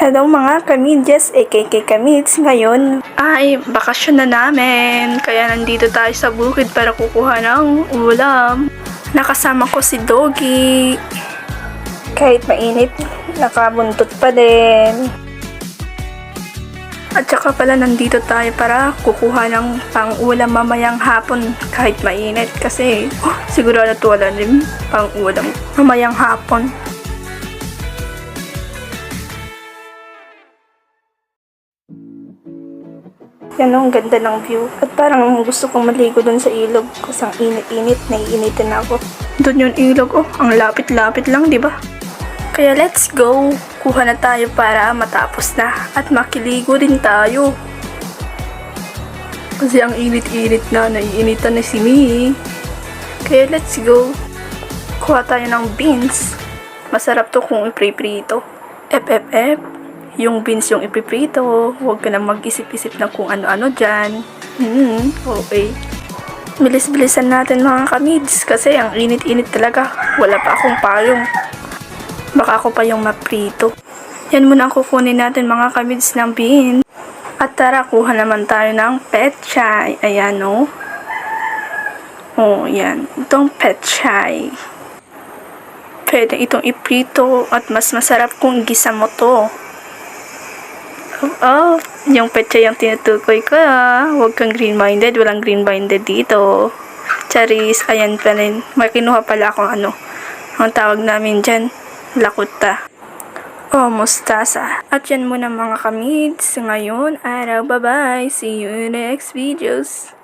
Hello mga kamidyas, AKK Kamids. Ngayon ay bakasyon na namin. Kaya nandito tayo sa bukid para kukuha ng ulam. Nakasama ko si Doggy. Kahit mainit, nakabuntot pa din. At saka pala nandito tayo para kukuha ng pang-ulam mamayang hapon kahit mainit. Kasi sigurado wala din pang-ulam mamayang hapon. Yan ang ganda ng view. At parang gusto kong maligo dun sa ilog. Kasi ang init-init, naiinitin ako. Dun yung ilog, ang lapit-lapit lang, di ba? Kaya let's go! Kuha na tayo para matapos na. At makiligo din tayo. Kasi ang init-init na, naiinitan na si Mi. Kaya let's go! Kuha tayo ng beans. Masarap to kung ipriprito. FFF. Yung beans yung ipiprito, huwag ka na mag-isip-isip na kung ano-ano dyan. Okay. Bilis-bilisan natin mga kamids kasi ang init-init talaga. Wala pa akong payong. Baka ako pa yung maprito. Yan muna ang kukunin natin mga kamids ng beans. At tara, kuha naman tayo ng pechay. Ayan o. Yan. Itong pechay. Pwede itong iprito at mas masarap kung gisa mo to. Yung pechay yung tinutukoy ko Huwag kang green-minded. Walang green-minded dito. Charis, ayan pa rin. May kinuha pala akong ang tawag namin dyan, lakuta. Mustasa. At yan muna mga kamids. Ngayon, araw. Bye-bye. See you in the next videos.